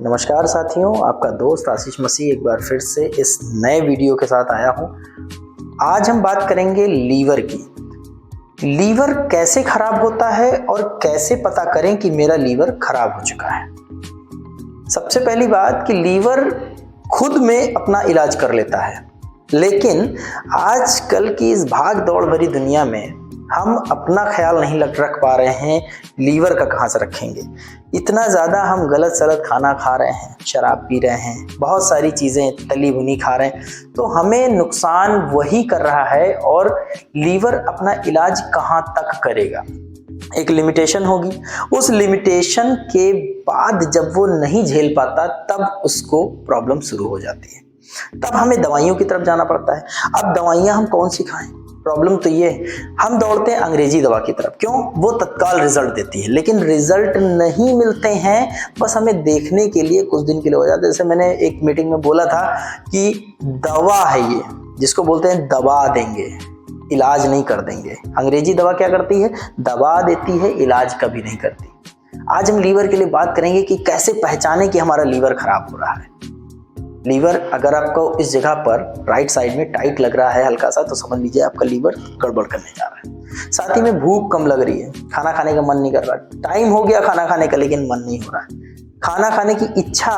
नमस्कार साथियों, आपका दोस्त आशीष मसीह एक बार फिर से इस नए वीडियो के साथ आया हूं। आज हम बात करेंगे लीवर की। लीवर कैसे खराब होता है और कैसे पता करें कि मेरा लीवर खराब हो चुका है। सबसे पहली बात कि लीवर खुद में अपना इलाज कर लेता है, लेकिन आजकल की इस भाग दौड़ भरी दुनिया में हम अपना ख्याल नहीं रख पा रहे हैं। लीवर का कहाँ से रखेंगे? इतना ज़्यादा हम गलत सलत खाना खा रहे हैं, शराब पी रहे हैं, बहुत सारी चीज़ें तली भुनी खा रहे हैं, तो हमें नुकसान वही कर रहा है और लीवर अपना इलाज कहाँ तक करेगा। एक लिमिटेशन होगी, उस लिमिटेशन के बाद जब वो नहीं झेल पाता तब उसको प्रॉब्लम शुरू हो जाती है। तब हमें दवाइयों की तरफ जाना पड़ता है। अब दवाइयाँ हम कौन सी खाएं? प्रॉब्लम तो ये है, हम दौड़ते हैं अंग्रेजी दवा की तरफ। क्यों? वो तत्काल रिजल्ट देती है, लेकिन रिजल्ट नहीं मिलते हैं, बस हमें देखने के लिए कुछ दिन के लिए हो जाते हैं। जैसे मैंने एक मीटिंग में बोला था कि दवा है ये, जिसको बोलते हैं दबा देंगे, इलाज नहीं कर देंगे। अंग्रेजी दवा क्या करती है? दबा देती है, इलाज कभी नहीं करती। आज हम लीवर के लिए बात करेंगे कि कैसे पहचाने कि हमारा लीवर खराब हो रहा है। लीवर अगर आपको इस जगह पर राइट साइड में टाइट लग रहा है हल्का सा, तो समझ लीजिए आपका लीवर गड़बड़ करने जा रहा है। साथ ही में भूख कम लग रही है, खाना खाने का मन नहीं कर रहा, टाइम हो गया खाना खाने का लेकिन मन नहीं हो रहा है, खाना खाने की इच्छा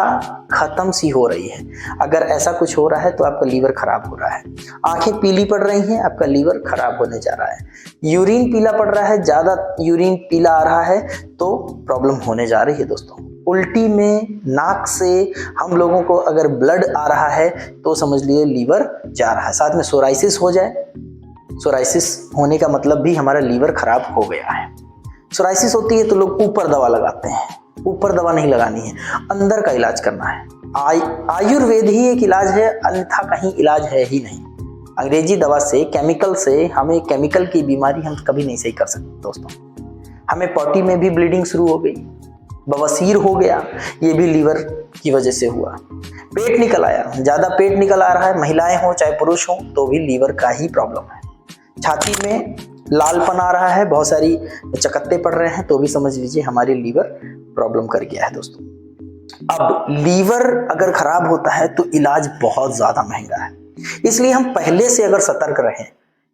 खत्म सी हो रही है। अगर ऐसा कुछ हो रहा है तो आपका लीवर खराब हो रहा है। आंखें पीली पड़ रही हैं, आपका लीवर खराब होने जा रहा है। यूरिन पीला पड़ रहा है, ज़्यादा यूरिन पीला आ रहा है तो प्रॉब्लम होने जा रही है दोस्तों। उल्टी में, नाक से हम लोगों को अगर ब्लड आ रहा है तो समझ लिए लीवर जा रहा है। साथ में सोराइसिस हो जाए, सोराइसिस होने का मतलब भी हमारा लीवर खराब हो गया है। सोराइसिस होती है तो लोग ऊपर दवा लगाते हैं, ऊपर दवा नहीं लगानी है, अंदर का इलाज करना है। आयुर्वेद ही एक इलाज है, अन्यथा कहीं इलाज है ही नहीं। अंग्रेजी दवा से, केमिकल से, हमें केमिकल की बीमारी हम कभी नहीं सही कर सकते दोस्तों। हमें पॉटी में भी ब्लीडिंग शुरू हो गई, बवासीर हो गया, ये भी लीवर की वजह से हुआ। पेट निकल आया, ज़्यादा पेट निकल आ रहा है, महिलाएं हो चाहे पुरुष हो तो भी लीवर का ही प्रॉब्लम है। छाती में लालपन आ रहा है, बहुत सारी चकत्ते पड़ रहे हैं, तो भी समझ लीजिए हमारी लीवर प्रॉब्लम कर गया है दोस्तों। अब लीवर अगर खराब होता है तो इलाज बहुत ज़्यादा महंगा है, इसलिए हम पहले से अगर सतर्क रहें,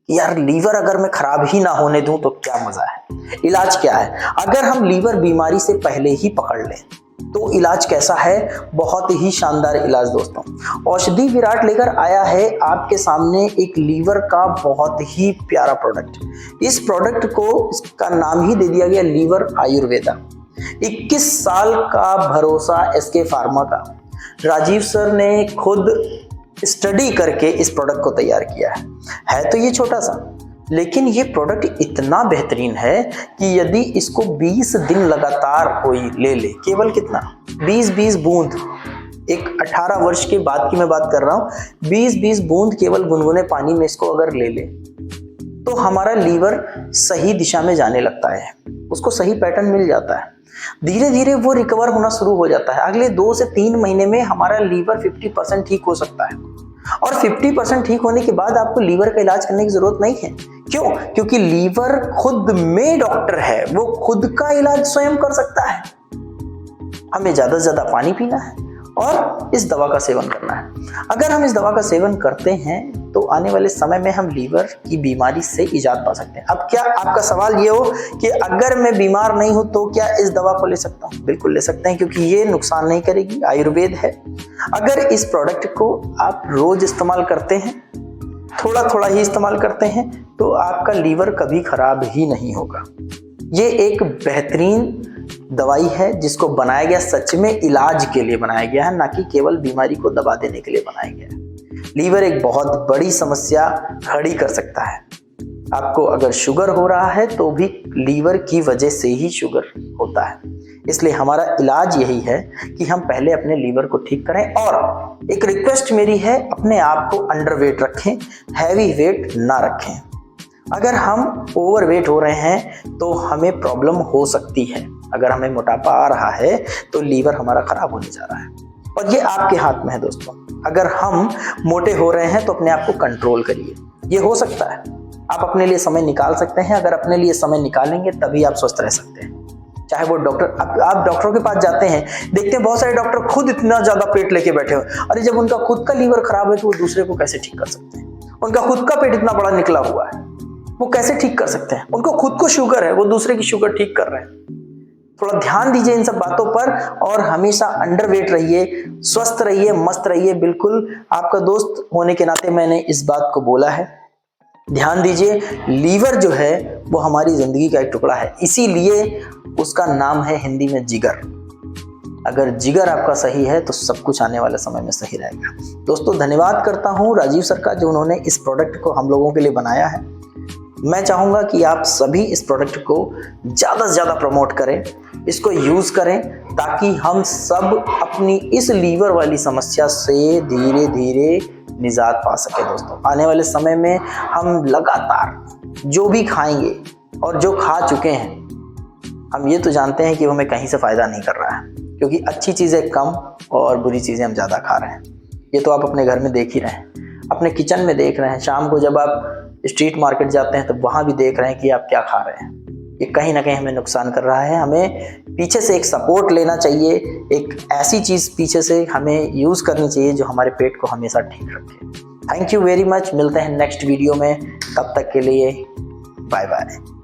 यार लीवर अगर मैं खराब ही ना होने दूं तो क्या मजा है। इलाज क्या है? अगर हम लीवर बीमारी से पहले ही पकड़ लें तो इलाज कैसा है? बहुत ही शानदार इलाज दोस्तों। औषधि विराट लेकर आया है आपके सामने एक लीवर का बहुत ही प्यारा प्रोडक्ट। इस प्रोडक्ट को, इसका नाम ही दे दिया गया लीवर आयुर्वेदा। 21 साल का भरोसा एसके फार्मा का। राजीव सर ने खुद स्टडी करके इस प्रोडक्ट को तैयार किया है तो ये छोटा सा, लेकिन ये प्रोडक्ट इतना बेहतरीन है कि यदि इसको 20 दिन लगातार कोई ले ले, केवल कितना 20-20 बूंद, एक 18 वर्ष के बाद की मैं बात कर रहा हूँ, 20-20 बूंद केवल गुनगुने पानी में इसको अगर ले ले तो हमारा लीवर सही दिशा में जाने लगता है, उसको सही पैटर्न मिल जाता है, धीरे धीरे वो रिकवर होना शुरू हो जाता है। अगले 2 से 3 महीने में हमारा लीवर 50% ठीक हो सकता है, और 50% ठीक होने के बाद आपको लीवर का इलाज करने की जरूरत नहीं है। क्यों? क्योंकि लीवर खुद में डॉक्टर है, वो खुद का इलाज स्वयं कर सकता है। हमें ज्यादा से ज्यादा पानी पीना है और इस दवा का सेवन करना है। अगर हम इस दवा का सेवन करते हैं तो आने वाले समय में हम लीवर की बीमारी से इजाद पा सकते हैं। अब क्या आपका सवाल ये हो कि अगर मैं बीमार नहीं हूं तो क्या इस दवा को ले सकता हूं? बिल्कुल ले सकते हैं, क्योंकि ये नुकसान नहीं करेगी, आयुर्वेद है। अगर इस प्रोडक्ट को आप रोज इस्तेमाल करते हैं, थोड़ा थोड़ा ही इस्तेमाल करते हैं, तो आपका लीवर कभी खराब ही नहीं होगा। ये एक बेहतरीन दवाई है जिसको बनाया गया सच में इलाज के लिए बनाया गया है, ना कि केवल बीमारी को दबा देने के लिए बनाया गया है। लीवर एक बहुत बड़ी समस्या खड़ी कर सकता है। आपको अगर शुगर हो रहा है तो भी लीवर की वजह से ही शुगर होता है, इसलिए हमारा इलाज यही है कि हम पहले अपने लीवर को ठीक करें। और एक रिक्वेस्ट मेरी है, अपने आप को अंडर वेट रखें, हैवी वेट ना रखें। अगर हम ओवर वेट हो रहे हैं तो हमें प्रॉब्लम हो सकती है। अगर हमें मोटापा आ रहा है तो लीवर हमारा खराब होने जा रहा है, और ये आपके हाथ में है दोस्तों। अगर हम मोटे हो रहे हैं तो अपने आप को कंट्रोल करिए, ये हो सकता है। आप अपने लिए समय निकाल सकते हैं, अगर अपने लिए समय निकालेंगे तभी आप स्वस्थ रह सकते हैं। चाहे वो डॉक्टर, आप डॉक्टरों के पास जाते हैं, देखते हैं बहुत सारे डॉक्टर खुद इतना ज्यादा पेट लेके बैठे हुए, अरे जब उनका खुद का लीवर खराब है तो वो दूसरे को कैसे ठीक कर सकते हैं? उनका खुद का पेट इतना बड़ा निकला हुआ है, वो कैसे ठीक कर सकते हैं? उनको खुद को शुगर है, वो दूसरे की शुगर ठीक कर रहे हैं। थोड़ा ध्यान दीजिए इन सब बातों पर और हमेशा अंडरवेट रहिए, स्वस्थ रहिए, मस्त रहिए। बिल्कुल आपका दोस्त होने के नाते मैंने इस बात को बोला है। ध्यान दीजिए, लीवर जो है वो हमारी जिंदगी का एक टुकड़ा है, इसीलिए उसका नाम है हिंदी में जिगर। अगर जिगर आपका सही है तो सब कुछ आने वाले समय में सही रहेगा। दोस्तों धन्यवाद करता हूं राजीव सर का, जो उन्होंने इस प्रोडक्ट को हम लोगों के लिए बनाया है। मैं चाहूँगा कि आप सभी इस प्रोडक्ट को ज़्यादा से ज़्यादा प्रमोट करें, इसको यूज़ करें, ताकि हम सब अपनी इस लीवर वाली समस्या से धीरे धीरे निजात पा सके। दोस्तों आने वाले समय में हम लगातार जो भी खाएंगे और जो खा चुके हैं, हम ये तो जानते हैं कि हमें कहीं से फ़ायदा नहीं कर रहा है, क्योंकि अच्छी चीज़ें कम और बुरी चीज़ें हम ज़्यादा खा रहे हैं। ये तो आप अपने घर में देख ही रहे हैं, अपने किचन में देख रहे हैं, शाम को जब आप स्ट्रीट मार्केट जाते हैं तो वहाँ भी देख रहे हैं कि आप क्या खा रहे हैं। ये कहीं ना कहीं हमें नुकसान कर रहा है। हमें पीछे से एक सपोर्ट लेना चाहिए, एक ऐसी चीज़ पीछे से हमें यूज़ करनी चाहिए जो हमारे पेट को हमेशा ठीक रखे। थैंक यू वेरी मच, मिलते हैं नेक्स्ट वीडियो में, तब तक के लिए बाय बाय।